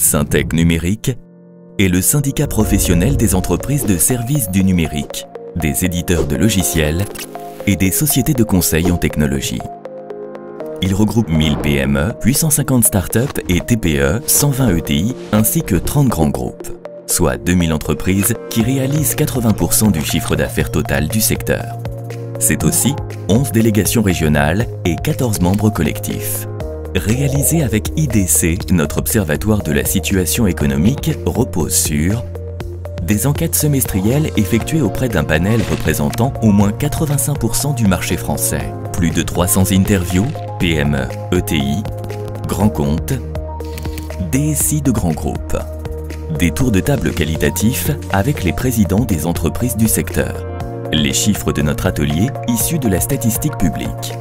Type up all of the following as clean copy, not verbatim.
Syntec Numérique est le syndicat professionnel des entreprises de services du numérique, des éditeurs de logiciels et des sociétés de conseil en technologie. Il regroupe 1000 PME, 850 startups et TPE, 120 ETI ainsi que 30 grands groupes, soit 2000 entreprises qui réalisent 80% du chiffre d'affaires total du secteur. C'est aussi 11 délégations régionales et 14 membres collectifs. Réalisé avec IDC, notre observatoire de la situation économique repose sur des enquêtes semestrielles effectuées auprès d'un panel représentant au moins 85% du marché français, plus de 300 interviews, PME, ETI, grands comptes, DSI de grands groupes, des tours de table qualitatifs avec les présidents des entreprises du secteur, les chiffres de notre atelier issus de la statistique publique,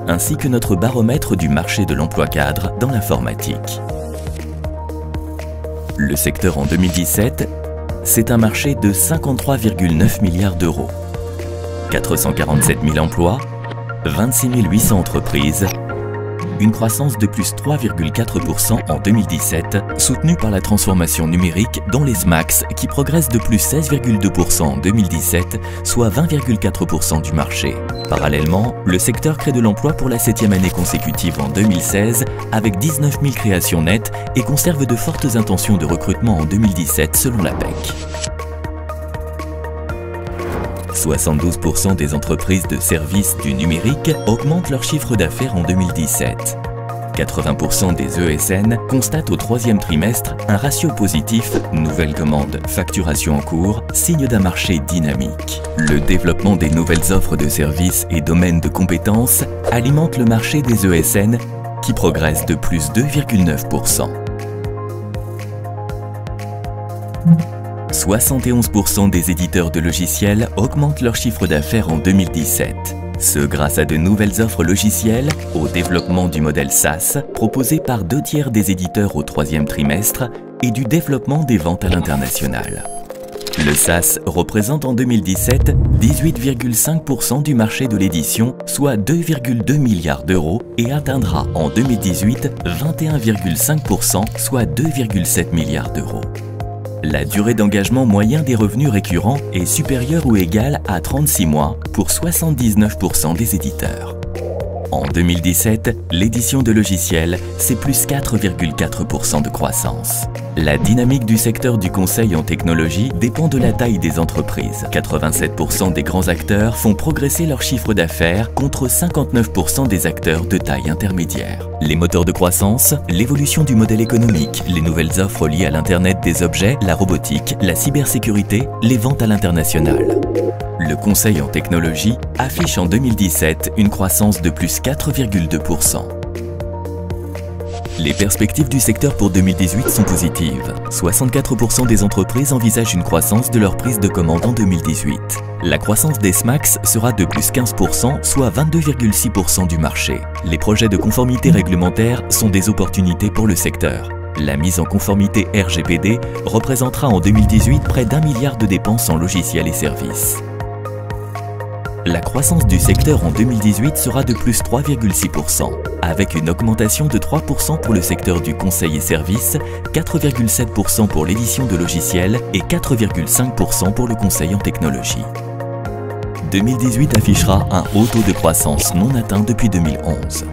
ainsi que notre baromètre du marché de l'emploi cadre dans l'informatique. Le secteur en 2017, c'est un marché de 53,9 milliards d'euros, 447 000 emplois, 26 800 entreprises, une croissance de plus 3,4% en 2017, soutenue par la transformation numérique dans les SMAX qui progresse de plus 16,2% en 2017, soit 20,4% du marché. Parallèlement, le secteur crée de l'emploi pour la 7e année consécutive en 2016 avec 19 000 créations nettes et conserve de fortes intentions de recrutement en 2017 selon l'APEC. 72% des entreprises de services du numérique augmentent leur chiffre d'affaires en 2017. 80% des ESN constatent au troisième trimestre un ratio positif, nouvelles commandes, facturation en cours, signe d'un marché dynamique. Le développement des nouvelles offres de services et domaines de compétences alimente le marché des ESN qui progresse de plus 2,9%. 71% des éditeurs de logiciels augmentent leur chiffre d'affaires en 2017. Ce grâce à de nouvelles offres logicielles, au développement du modèle SaaS proposé par 2/3 des éditeurs au troisième trimestre et du développement des ventes à l'international. Le SaaS représente en 2017 18,5% du marché de l'édition, soit 2,2 milliards d'euros et atteindra en 2018 21,5%, soit 2,7 milliards d'euros. La durée d'engagement moyen des revenus récurrents est supérieure ou égale à 36 mois pour 79% des éditeurs. En 2017, l'édition de logiciels, c'est plus 4,4% de croissance. La dynamique du secteur du conseil en technologie dépend de la taille des entreprises. 87% des grands acteurs font progresser leur chiffre d'affaires contre 59% des acteurs de taille intermédiaire. Les moteurs de croissance, l'évolution du modèle économique, les nouvelles offres liées à l'Internet des objets, la robotique, la cybersécurité, les ventes à l'international. Le conseil en technologie affiche en 2017 une croissance de plus 4,2%. Les perspectives du secteur pour 2018 sont positives. 64% des entreprises envisagent une croissance de leur prise de commande en 2018. La croissance des SMAX sera de plus 15%, soit 22,6% du marché. Les projets de conformité réglementaire sont des opportunités pour le secteur. La mise en conformité RGPD représentera en 2018 près d'1 milliard de dépenses en logiciels et services. La croissance du secteur en 2018 sera de plus 3,6%, avec une augmentation de 3% pour le secteur du conseil et services, 4,7% pour l'édition de logiciels et 4,5% pour le conseil en technologie. 2018 affichera un haut taux de croissance non atteint depuis 2011.